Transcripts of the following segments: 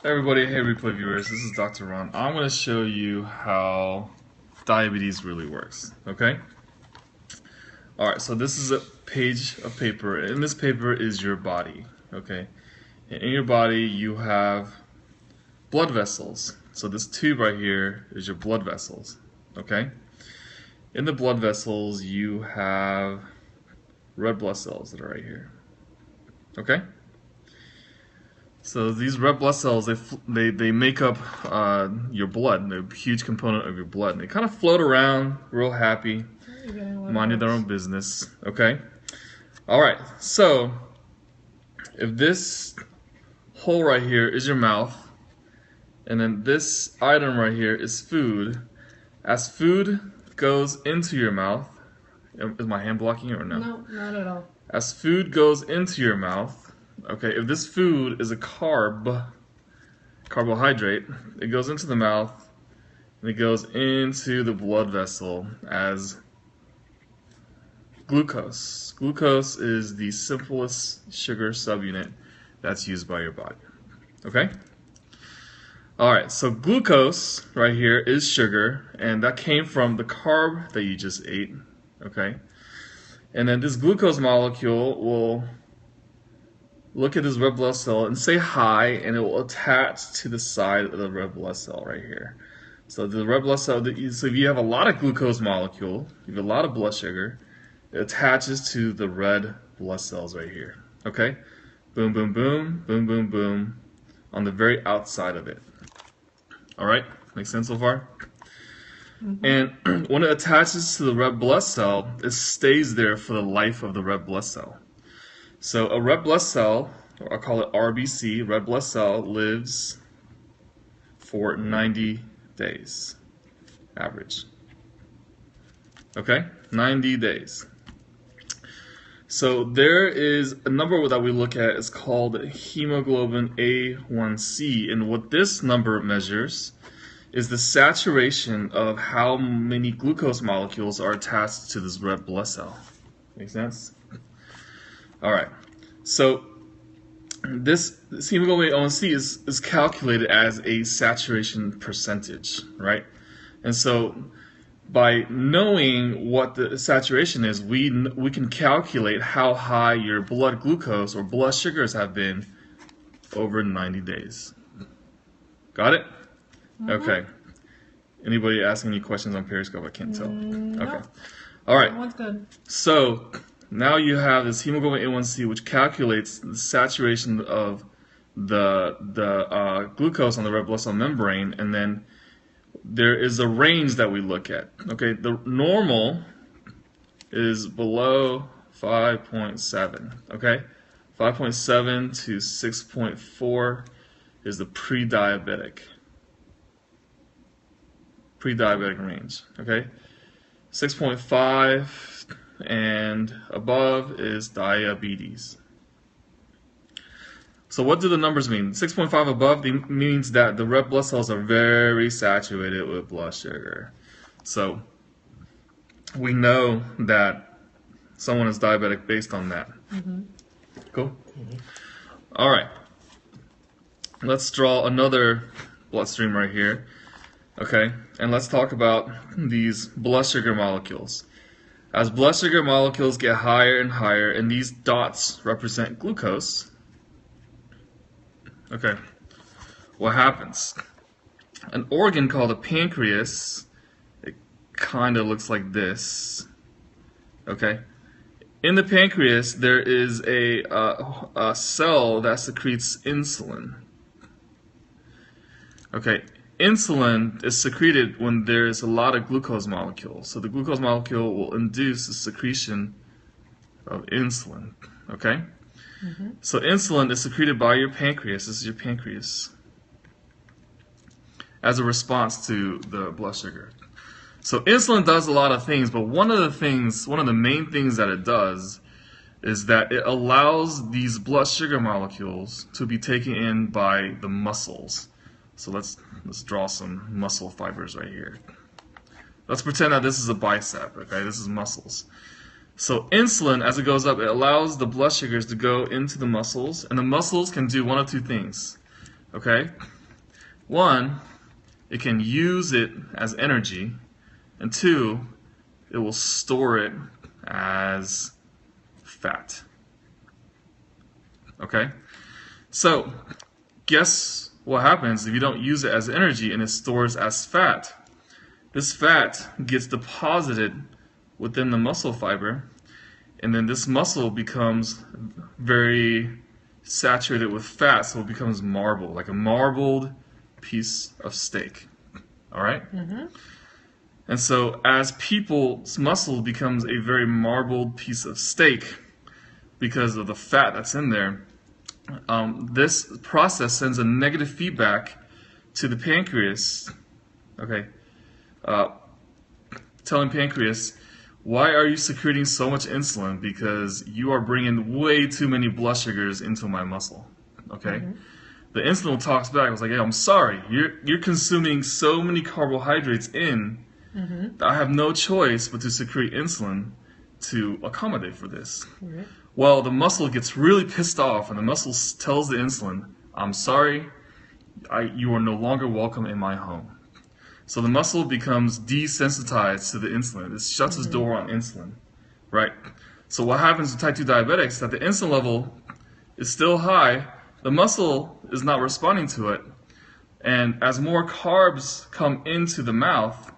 Hey everybody, hey replay viewers, this is Dr. Ron. I'm going to show you how diabetes really works, okay? Alright, so this is a page of paper. In this paper is your body, okay? And in your body you have blood vessels. So this tube right here is your blood vessels, okay? In the blood vessels you have red blood cells that are right here, okay? So these red blood cells, they make up your blood. They're a huge component of your blood. And they kind of float around, real happy, minding their own business. Okay. All right. So if this hole right here is your mouth, and then this item right here is food, as food goes into your mouth, is my hand blocking it or no? No, not at all. As food goes into your mouth. Okay, if this food is a carbohydrate, it goes into the mouth and it goes into the blood vessel as glucose. Glucose is the simplest sugar subunit that's used by your body. Okay? Alright, so glucose right here is sugar, and that came from the carb that you just ate. Okay? And then this glucose molecule will look at this red blood cell and say hi, and it will attach to the side of the red blood cell right here. So the red blood cell, so if you have a lot of glucose molecule, you have a lot of blood sugar, it attaches to the red blood cells right here. Okay? Boom, boom, boom, boom, boom, boom, on the very outside of it. Alright? Makes sense so far? And when it attaches to the red blood cell, it stays there for the life of the red blood cell. So a red blood cell, or I'll call it RBC, red blood cell, lives for 90 days, average. Okay? 90 days. So there is a number that we look at, is called Hemoglobin A1c, and what this number measures is the saturation of how many glucose molecules are attached to this red blood cell. Make sense? Alright, so this hemoglobin A1c is calculated as a saturation percentage, right? And so by knowing what the saturation is, we can calculate how high your blood glucose or blood sugars have been over 90 days. Got it? Okay. Anybody asking any questions on Periscope? I can't tell. No. Okay. Alright. That one's good. So now you have this hemoglobin A1c, which calculates the saturation of the glucose on the red blood cell membrane, and then there is a range that we look at. Okay, the normal is below 5.7. Okay, 5.7 to 6.4 is the pre-diabetic range. Okay, 6.5 and above is diabetes. So what do the numbers mean? 6.5 above means that the red blood cells are very saturated with blood sugar. So we know that someone is diabetic based on that. Cool? All right. Let's draw another bloodstream right here. Okay, and let's talk about these blood sugar molecules. As blood sugar molecules get higher and higher, and these dots represent glucose, okay, what happens? An organ called the pancreas, it kind of looks like this, okay? In the pancreas, there is a cell that secretes insulin, okay? Insulin is secreted when there is a lot of glucose molecules. So the glucose molecule will induce the secretion of insulin. Okay? So insulin is secreted by your pancreas. This is your pancreas. As a response to the blood sugar. So insulin does a lot of things, but one of the main things that it does is that it allows these blood sugar molecules to be taken in by the muscles. So let's draw some muscle fibers right here. Let's pretend that this is a bicep, okay? This is muscles. So insulin, as it goes up, it allows the blood sugars to go into the muscles, and the muscles can do one of two things, okay? one, it can use it as energy, and two, it will store it as fat. Okay? So, guess what happens if you don't use it as energy and it stores as fat? This fat gets deposited within the muscle fiber, and then this muscle becomes very saturated with fat, so it becomes marble, like a marbled piece of steak. All right? And so as people's muscle becomes a very marbled piece of steak because of the fat that's in there, this process sends a negative feedback to the pancreas, okay, telling pancreas, why are you secreting so much insulin? Because you are bringing way too many blood sugars into my muscle, okay? The insulin talks back, it's like, hey, I'm sorry, you're consuming so many carbohydrates in that I have no choice but to secrete insulin to accommodate for this. Well, the muscle gets really pissed off, and the muscle tells the insulin, I'm sorry, you are no longer welcome in my home. So the muscle becomes desensitized to the insulin. It shuts its door on insulin, right? So what happens with type 2 diabetics is that the insulin level is still high, the muscle is not responding to it, and as more carbs come into the mouth,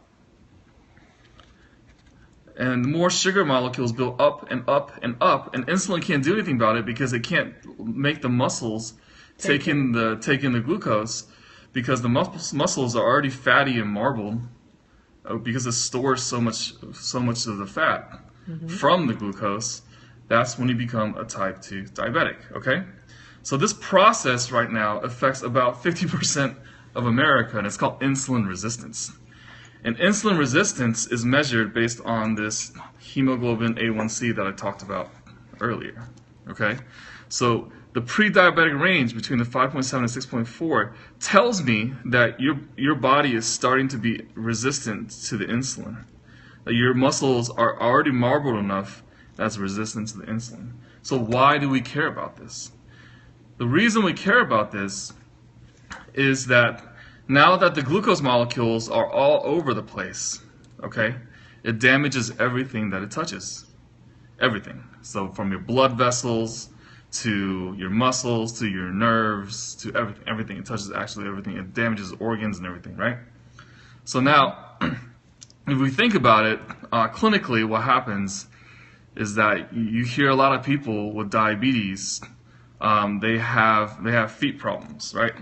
and more sugar molecules build up and up and up, and insulin can't do anything about it because it can't make the muscles take in the glucose, because the muscles are already fatty and marbled, because it stores so much of the fat from the glucose. That's when you become a type 2 diabetic. Okay, so this process right now affects about 50% of America, and it's called insulin resistance. And insulin resistance is measured based on this hemoglobin A1c that I talked about earlier. Okay? So the pre-diabetic range between the 5.7 and 6.4 tells me that your body is starting to be resistant to the insulin. That your muscles are already marbled enough that's resistant to the insulin. So why do we care about this? The reason we care about this is that now that the glucose molecules are all over the place, okay, it damages everything that it touches. Everything. So from your blood vessels to your muscles to your nerves to everything. Everything. It touches actually everything. It damages organs and everything, right? So now, if we think about it, clinically what happens is that you hear a lot of people with diabetes, they have feet problems, right?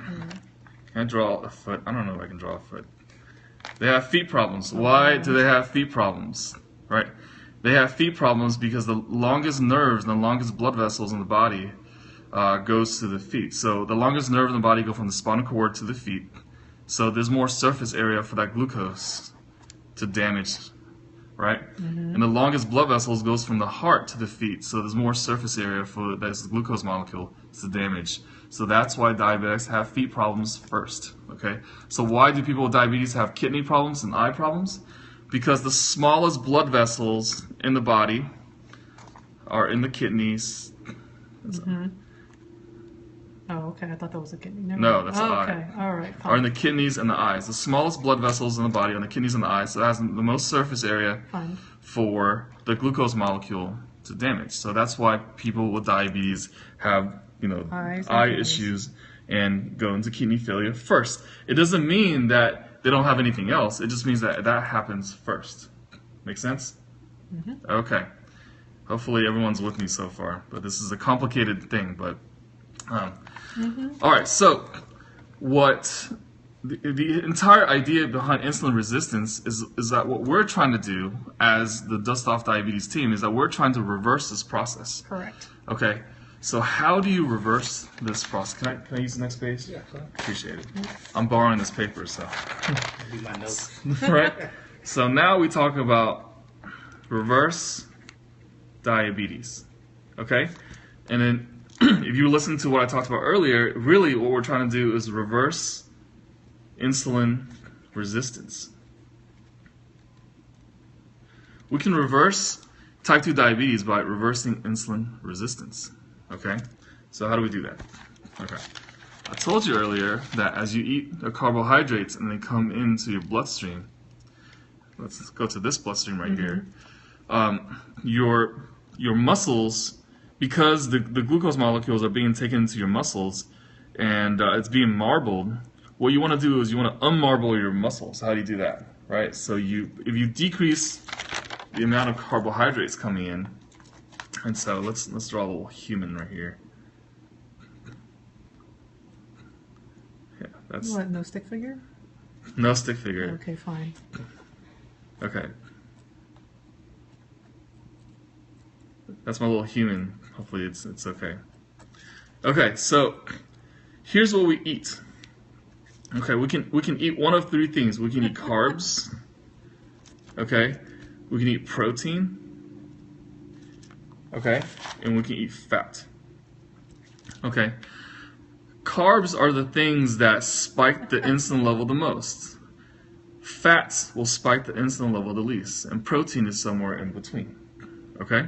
Can I draw a foot? I don't know if I can draw a foot. They have feet problems. Why do they have feet problems? Right? They have feet problems because the longest nerves and the longest blood vessels in the body goes to the feet. So the longest nerve in the body go from the spinal cord to the feet. So there's more surface area for that glucose to damage, right? And the longest blood vessels goes from the heart to the feet. So there's more surface area for this glucose molecule to damage. So that's why diabetics have feet problems first, okay? So why do people with diabetes have kidney problems and eye problems? Because the smallest blood vessels in the body are in the kidneys. Oh, okay. I thought that was a kidney. No, that's the eye. Okay, all right. Are in the kidneys and the eyes. The smallest blood vessels in the body are in the kidneys and the eyes. So it has the most surface area for the glucose molecule to damage. So that's why people with diabetes have, eye issues and go into kidney failure first. It doesn't mean that they don't have anything else. It just means that that happens first. Make sense? Okay. Hopefully everyone's with me so far. But this is a complicated thing. But all right. So what the entire idea behind insulin resistance is that what we're trying to do as the Dust Off Diabetes team is that we're trying to reverse this process. Correct. Okay. So how do you reverse this process? Can I use the next page? Yeah, sure. Appreciate it. I'm borrowing this paper, so. Do my notes. Right? So now we talk about reverse diabetes. Okay? And then if you listen to what I talked about earlier, really what we're trying to do is reverse insulin resistance. We can reverse type 2 diabetes by reversing insulin resistance. Okay, so how do we do that? Okay, I told you earlier that as you eat the carbohydrates and they come into your bloodstream, let's go to this bloodstream right here. Your muscles, because the glucose molecules are being taken into your muscles and it's being marbled, what you want to do is you want to unmarble your muscles. How do you do that? Right? So if you decrease the amount of carbohydrates coming in, and so let's draw a little human right here. Yeah, that's What, no stick figure? no stick figure. Okay, fine. Okay. That's my little human. Hopefully it's okay. Okay, so here's what we eat. Okay, we can eat one of three things. We can eat carbs. Okay, we can eat protein. Okay, and we can eat fat. Okay, carbs are the things that spike the insulin level the most. Fats will spike the insulin level the least, and protein is somewhere in between. Okay,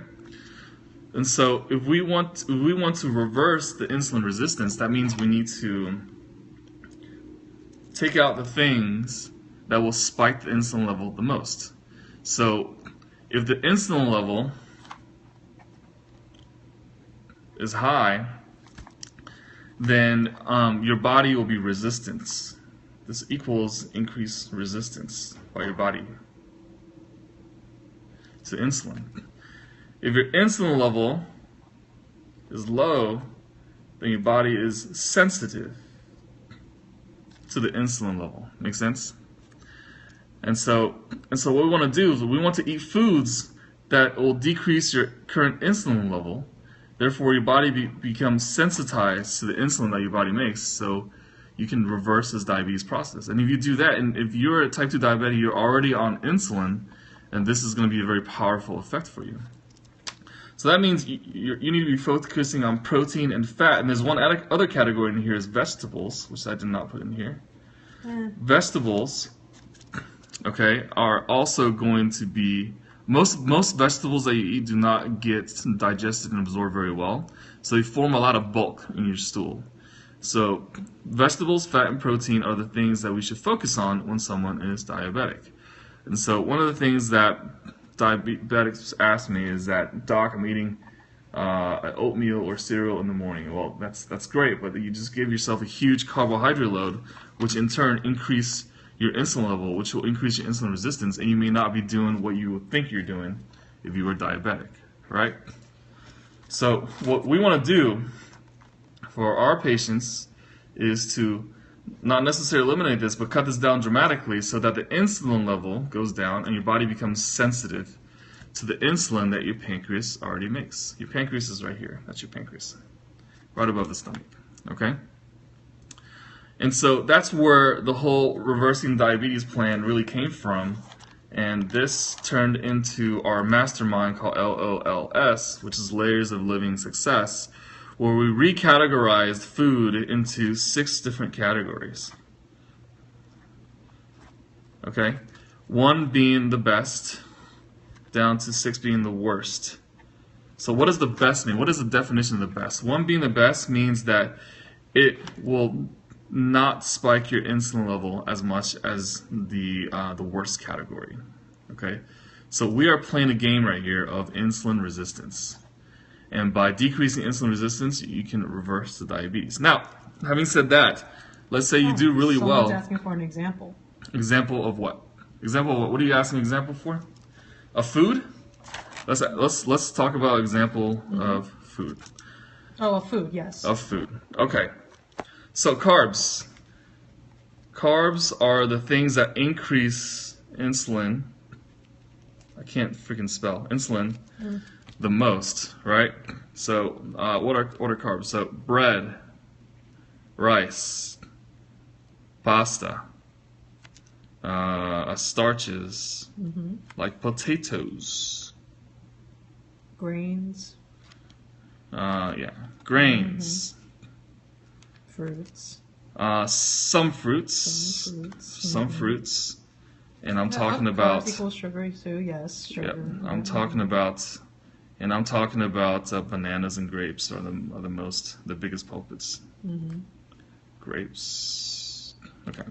and so if we want to reverse the insulin resistance, that means we need to take out the things that will spike the insulin level the most. So if the insulin level is high, then your body will be resistant. This equals increased resistance by your body to insulin. If your insulin level is low, then your body is sensitive to the insulin level. Make sense? And so what we want to do is we want to eat foods that will decrease your current insulin level. Therefore, your body becomes sensitized to the insulin that your body makes, so you can reverse this diabetes process. And if you do that, and if you're a type 2 diabetic, you're already on insulin, and this is going to be a very powerful effect for you. So that means you need to be focusing on protein and fat. And there's one other category in here is vegetables, which I did not put in here. Vegetables, okay, are also going to be, most vegetables that you eat do not get digested and absorbed very well. So they form a lot of bulk in your stool. So vegetables, fat, and protein are the things that we should focus on when someone is diabetic. And so one of the things that diabetics ask me is that, Doc, I'm eating oatmeal or cereal in the morning. Well, that's great, but you just give yourself a huge carbohydrate load, which in turn increase your insulin level, which will increase your insulin resistance, and you may not be doing what you would think you're doing if you were diabetic, right? So what we want to do for our patients is to not necessarily eliminate this, but cut this down dramatically so that the insulin level goes down and your body becomes sensitive to the insulin that your pancreas already makes. Your pancreas is right here. That's your pancreas, right above the stomach, okay? And so that's where the whole reversing diabetes plan really came from, and this turned into our mastermind called LOLS, which is Layers of Living Success, where we recategorized food into 6 different categories. Okay? 1 being the best, down to 6 being the worst. So what does the best mean? What is the definition of the best? 1 being the best means that it will not spike your insulin level as much as the worst category. Okay? So we are playing a game right here of insulin resistance. And by decreasing insulin resistance, you can reverse the diabetes. Now, having said that, let's say you do really well. Someone's asking for an example. Example of what? Example of what? What are you asking an example for? Of food? Let's talk about example of food. Oh, of food, yes. Of food. Okay. So carbs. Carbs are the things that increase insulin. I can't freaking spell insulin. The most, right? So what are carbs? So bread, rice, pasta, starches, like potatoes, Grains, grains, fruits. Some fruits, and I'm talking about. Carbs equals sugar too. Yes, sugar. Yeah, I'm talking about bananas and grapes are the biggest culprits. grapes. Okay.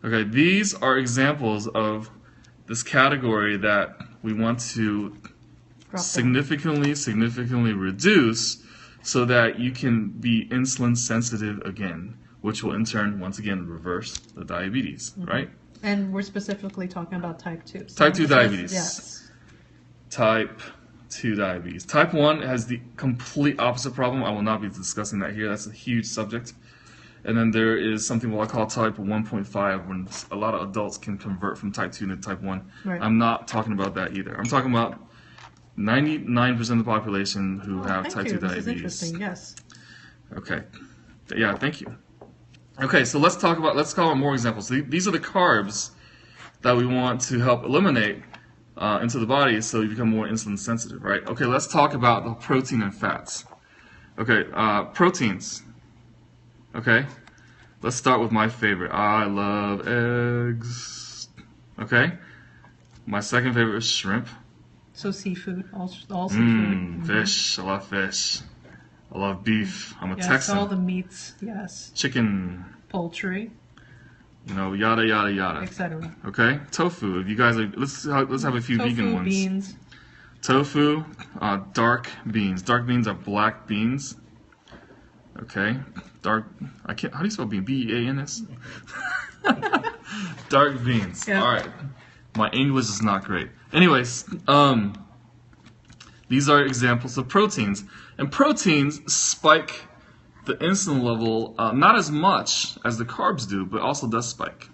Okay, these are examples of this category that we want to Drop down. significantly reduce so that you can be insulin sensitive again, which will in turn, once again, reverse the diabetes, right? And we're specifically talking about type 2. So Type 2 diabetes. Yes. Type 2 diabetes. Type 1 has the complete opposite problem. I will not be discussing that here. That's a huge subject. And then there is something what I call type 1.5, when a lot of adults can convert from type 2 to type 1. Right. I'm not talking about that either. I'm talking about 99% of the population who have type 2 diabetes. This is interesting, yes. Okay. Yeah, thank you. Okay, so let's talk about more examples. These are the carbs that we want to help eliminate into the body so you become more insulin sensitive, right? Okay, let's talk about the protein and fats. Okay, proteins. Okay, let's start with my favorite. I love eggs. Okay, my second favorite is shrimp. So seafood, all seafood. Fish. I love fish. I love beef. I'm a Yes, Texan. all the meats, yes. Chicken. Poultry, You know, yada yada yada. etc. Okay, tofu. If you guys are, let's have a few vegan ones. Beans. Tofu, dark beans. Dark beans are black beans. Okay, dark. I can't. How do you spell bean? B-E-A-N-S. Dark beans. Yeah. All right. My English is not great. Anyways, these are examples of proteins, and proteins spike the insulin level not as much as the carbs do, but also does spike.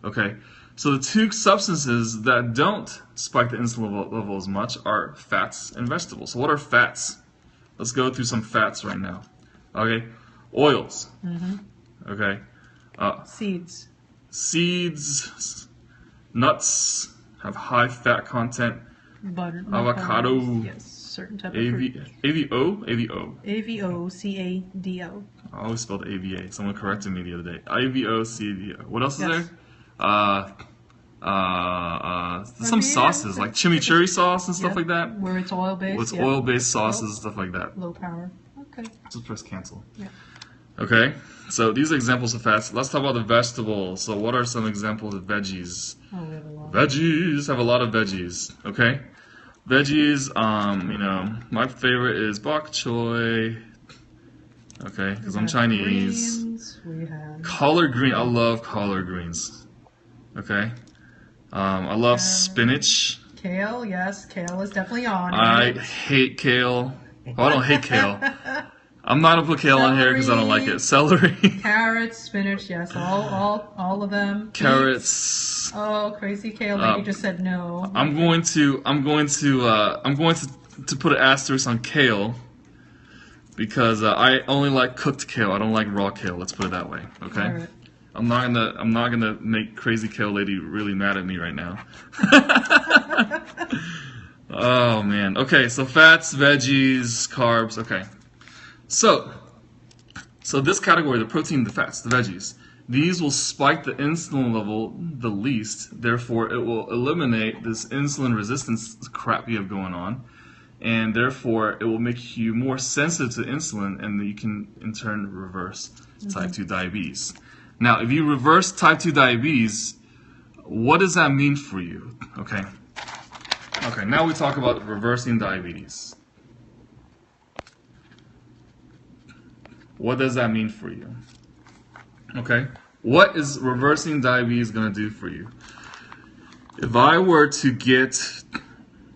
Okay, so the two substances that don't spike the insulin level as much are fats and vegetables. So what are fats? Let's go through some fats right now. Okay, oils. Okay, Seeds. seeds, nuts have high fat content. Butter. Avocado. Yes, certain type of fruit. AVO. AVOCADO. I always spelled AVA. Someone corrected me the other day. AVOCADO. What else is Yes. there? Some sauces like chimichurri sauce and stuff Yep, like that. Where it's oil-based. With yep. oil-based sauces and stuff like that. Low power. Okay. Just press cancel. Yeah. Okay, so these are examples of fats. Let's talk about the vegetables. So what are some examples of veggies? Oh, we have a lot. Veggies have a lot of veggies. Okay, veggies. You know, my favorite is bok choy. Okay, because I'm We have Chinese. greens, we have Collard green. I love collard greens. Okay, I love spinach. kale. Yes, kale is definitely on. I here. hate kale. Well, I don't hate kale. I'm not gonna put kale on here because I don't like it. Celery. Carrots, spinach. Yes, all of them. Carrots. Beets. Oh, crazy kale lady just said no. I'm going to put an asterisk on kale because I only like cooked kale. I don't like raw kale. Let's put it that way. Okay. All right. I'm not gonna make crazy kale lady really mad at me right now. Oh man. Okay. So fats, veggies, carbs. Okay. So this category, the protein, the fats, the veggies, these will spike the insulin level the least. Therefore, it will eliminate this insulin resistance crap you have going on, and therefore it will make you more sensitive to insulin, and you can in turn reverse type 2 diabetes. Now, if you reverse type 2 diabetes, what does that mean for you? Okay. Okay. Now we talk about reversing diabetes. What does that mean for you? Okay, what is reversing diabetes going to do for you? If I were to get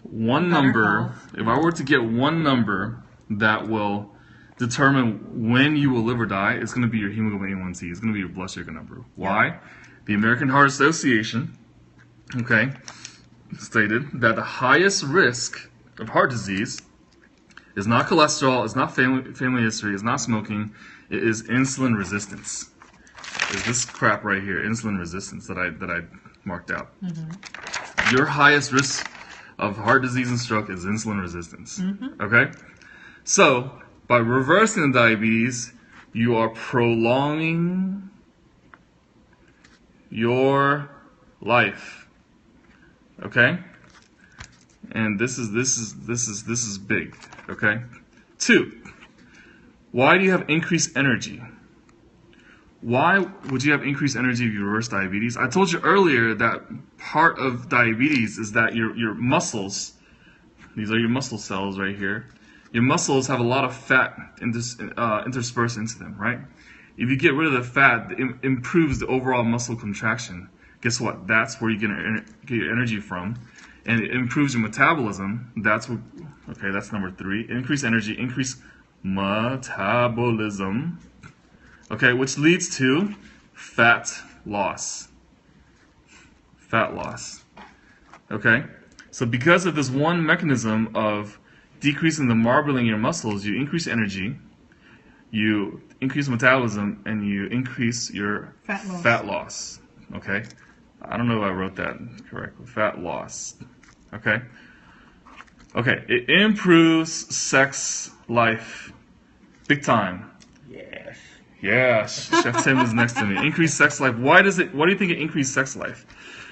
one number, that will determine when you will live or die, it's going to be your hemoglobin A1c. It's going to be your blood sugar number. Why? The American Heart Association, okay, stated that the highest risk of heart disease is not cholesterol, it's not family history, it's not smoking, it is insulin resistance. It's this crap right here, insulin resistance, that I marked out. Your highest risk of heart disease and stroke is insulin resistance. Okay? So, by reversing the diabetes, you are prolonging your life. Okay? And this is big. Okay? 2, why do you have increased energy? why would you have increased energy if you reverse diabetes? I told you earlier that part of diabetes is that your muscles, these are your muscle cells right here, your muscles have a lot of fat interspersed into them, right? If you get rid of the fat, it improves the overall muscle contraction. Guess what? That's where you get your energy from. And it improves your metabolism. That's what, okay, that's number 3. Increase energy, increase metabolism. Okay, which leads to fat loss. Fat loss. Okay? So because of this one mechanism of decreasing the marbling in your muscles, you increase energy, you increase metabolism, and you increase your fat loss. Okay? I don't know if I wrote that correctly. Fat loss. Okay? Okay, it improves sex life. Big time. Yes. Yeah, Chef Tim is next to me. Increased sex life. Why do you think it increased sex life?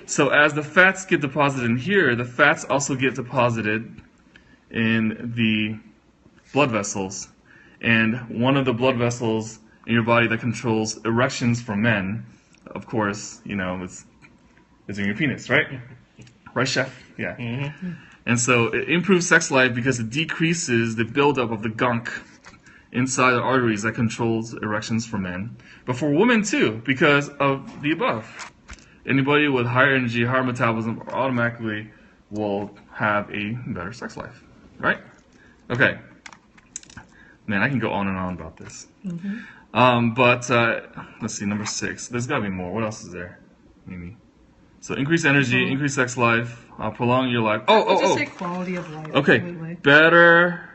So as the fats get deposited in here, the fats also get deposited in the blood vessels. And one of the blood vessels in your body that controls erections for men, of course, you know, is in your penis, right? Right, Chef? Yeah. Mm-hmm. And so it improves sex life because it decreases the buildup of the gunk inside the arteries that controls erections for men, but for women too, because of the above. Anybody with higher energy, higher metabolism automatically will have a better sex life, right? Okay. Man, I can go on and on about this. Mm-hmm. But let's see, number 6. There's got to be more. What else is there, Mimi? So increase energy, increase sex life, prolong your life. Just say quality of life. Okay, Completely. better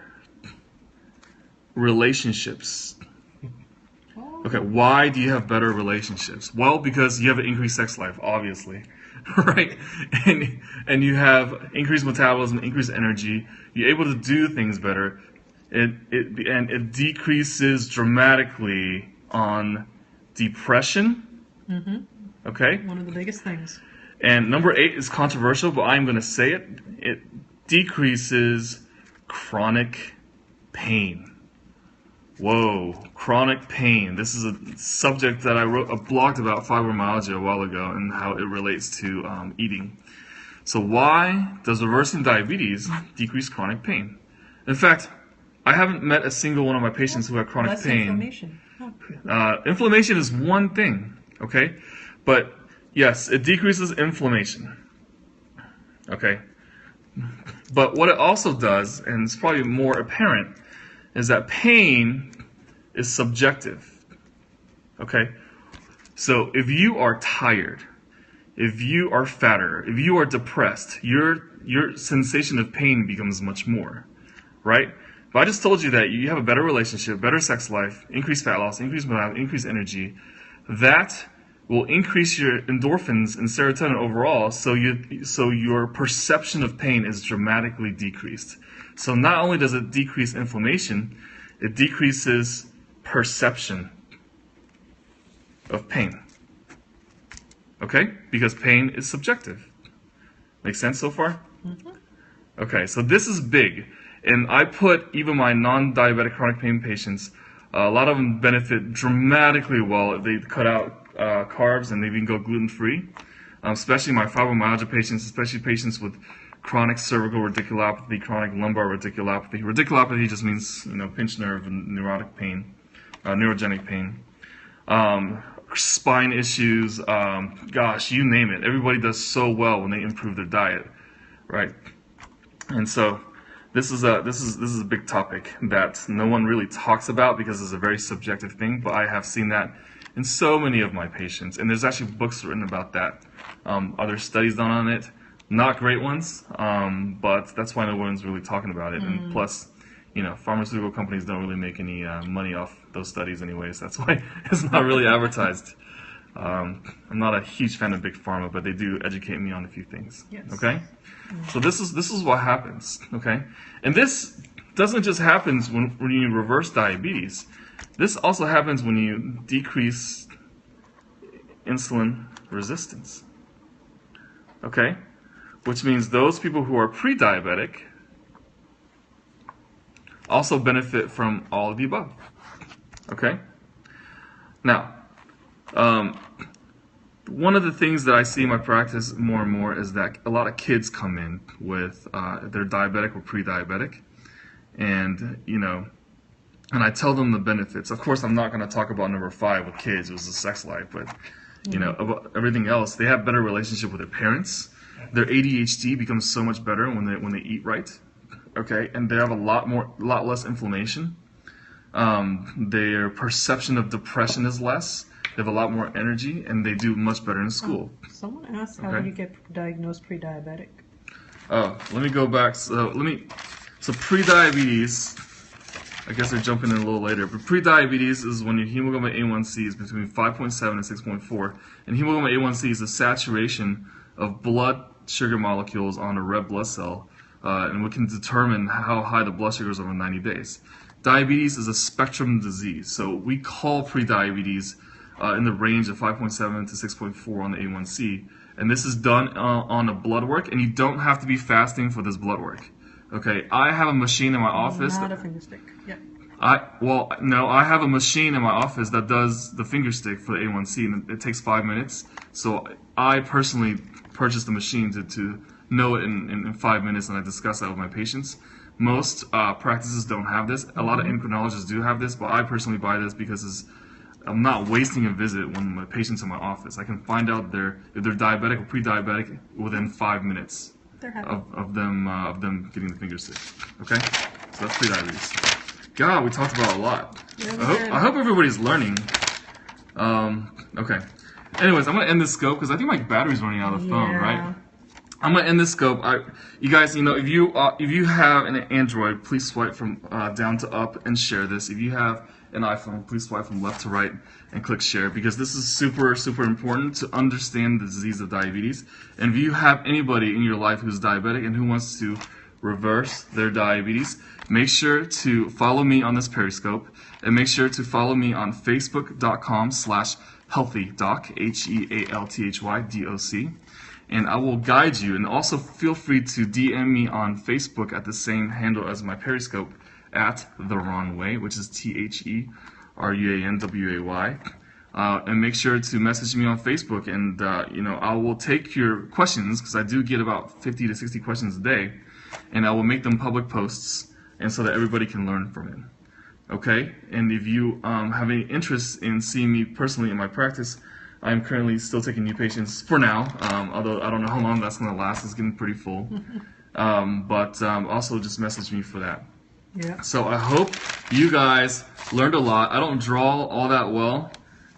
relationships. Okay, why do you have better relationships? Well, because you have an increased sex life, obviously, right? And you have increased metabolism, increased energy. You're able to do things better. And it decreases dramatically on depression. Mm-hmm. Okay? One of the biggest things. And number 8 is controversial, but I'm going to say it. It decreases chronic pain. Whoa, chronic pain. This is a subject that I wrote a blog about fibromyalgia a while ago and how it relates to eating. So why does reversing diabetes decrease chronic pain? In fact, I haven't met a single one of my patients who had chronic Less pain. inflammation. Oh. Inflammation is one thing, okay? But yes, it decreases inflammation, okay? But what it also does, and it's probably more apparent, is that pain is subjective, okay? So if you are tired, if you are fatter, if you are depressed, your sensation of pain becomes much more, right? But I just told you that you have a better relationship, better sex life, increased fat loss, increased energy. That will increase your endorphins and serotonin overall, so your perception of pain is dramatically decreased. So not only does it decrease inflammation, it decreases perception of pain. Okay? Because pain is subjective. Make sense so far? Mm-hmm. Okay, so this is big. And I put even my non-diabetic chronic pain patients, a lot of them benefit dramatically well if they cut out carbs and they even go gluten-free. Especially my fibromyalgia patients, especially patients with chronic cervical radiculopathy, chronic lumbar radiculopathy. Radiculopathy just means, pinched nerve and neurotic pain, neurogenic pain. Spine issues, gosh, you name it. Everybody does so well when they improve their diet, right? And so this is a big topic that no one really talks about because it's a very subjective thing, but I have seen that in so many of my patients, and there's actually books written about that. Other studies done on it, not great ones, but that's why no one's really talking about it. And plus, pharmaceutical companies don't really make any money off those studies anyways. That's why it's not really advertised. I'm not a huge fan of Big Pharma, but they do educate me on a few things. Yes. Okay? So this is what happens, okay? And this doesn't just happen when you reverse diabetes. This also happens when you decrease insulin resistance, okay? Which means those people who are pre-diabetic also benefit from all of the above, okay? Now, One of the things that I see in my practice more and more is that a lot of kids come in with they're diabetic or pre-diabetic, and and I tell them the benefits. Of course, I'm not going to talk about number 5 with kids, it was a sex life, but about everything else, they have better relationship with their parents. Their ADHD becomes so much better when they eat right, okay, and they have a lot less inflammation. Their perception of depression is less. They have a lot more energy, and they do much better in school. Someone asked, how do you get diagnosed pre-diabetic? Oh, let me go back. So pre-diabetes, I guess they're jumping in a little later, but pre-diabetes is when your hemoglobin A1c is between 5.7 and 6.4, and hemoglobin A1c is the saturation of blood sugar molecules on a red blood cell, and we can determine how high the blood sugar is over 90 days. Diabetes is a spectrum disease, so we call pre-diabetes in the range of 5.7 to 6.4 on the A1c, and this is done on a blood work, and you don't have to be fasting for this blood work. Okay, I have a machine in my office. Not a finger stick. Yep. I have a machine in my office that does the finger stick for the A1c, and it takes 5 minutes. So I personally purchased the machine to know it in 5 minutes, and I discuss that with my patients. Most practices don't have this. A lot of endocrinologists do have this, but I personally buy this because I'm not wasting a visit when my patient's in my office. I can find out if they're diabetic or pre-diabetic within 5 minutes of them getting the finger stick. Okay, so that's pre-diabetes. God, we talked about a lot. I hope everybody's learning. Okay. Anyways, I'm gonna end this scope because I think my battery's running out of the phone, right? I'm gonna end this scope. You guys, if you have an Android, please swipe from down to up and share this. If you have an iPhone, please swipe from left to right and click share, because this is super, super important to understand the disease of diabetes. And if you have anybody in your life who's diabetic and who wants to reverse their diabetes, make sure to follow me on this Periscope, and make sure to follow me on facebook.com/healthydoc, HEALTHYDOC. And I will guide you, and also feel free to DM me on Facebook at the same handle as my Periscope, at The Ruan Way, which is TheRuanWay. And make sure to message me on Facebook, and I will take your questions, because I do get about 50 to 60 questions a day, and I will make them public posts, and so that everybody can learn from it. Okay? And if you have any interest in seeing me personally in my practice, I'm currently still taking new patients for now, although I don't know how long that's going to last. It's getting pretty full. But also just message me for that. Yeah. So I hope you guys learned a lot. I don't draw all that well,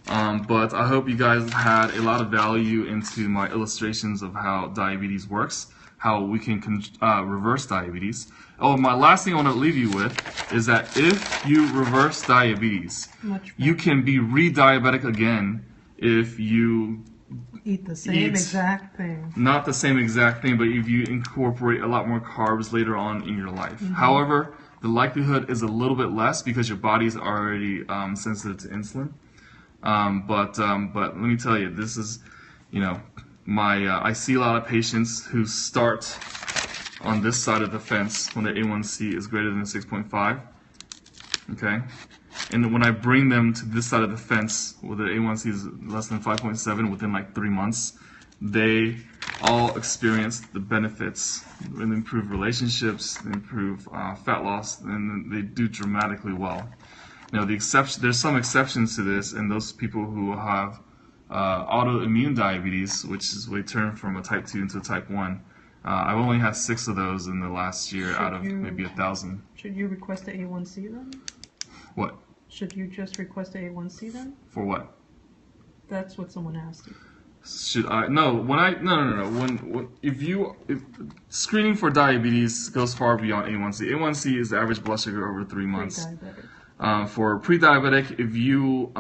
but I hope you guys had a lot of value into my illustrations of how diabetes works, how we can reverse diabetes. Oh, my last thing I want to leave you with is that if you reverse diabetes, you can be re-diabetic again if you eat the same exact thing. Not the same exact thing, but if you incorporate a lot more carbs later on in your life. However, the likelihood is a little bit less because your body's already sensitive to insulin. But let me tell you, this is, I see a lot of patients who start on this side of the fence when their A1c is greater than 6.5. Okay? And when I bring them to this side of the fence where their A1c is less than 5.7 within like 3 months, they all experience the benefits and improve relationships, improve fat loss, and they do dramatically well. There's some exceptions to this, and those people who have autoimmune diabetes, which is we turn from a type 2 into a type 1. I've only had 6 of those in the last year out of maybe 1,000. Should you request the A1c then? What? Should you just request the A1c then? For what? That's what someone asked you. Should I? No. When if screening for diabetes goes far beyond A1c. A1c is the average blood sugar over 3 months. For pre-diabetic, if you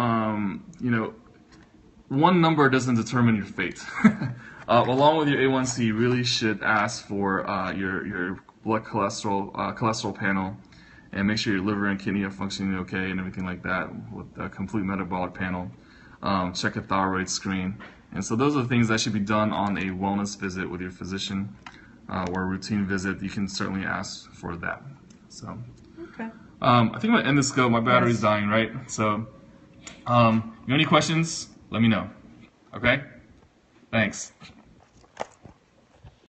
one number doesn't determine your fate. Along with your A1c, you really should ask for your blood cholesterol panel, and make sure your liver and kidney are functioning okay and everything like that, with a complete metabolic panel. Check a thyroid screen. And so those are the things that should be done on a wellness visit with your physician, or a routine visit. You can certainly ask for that. So, okay. I think I'm going to end this scope. My battery's dying, right? So, you have any questions? let me know. Okay? Thanks.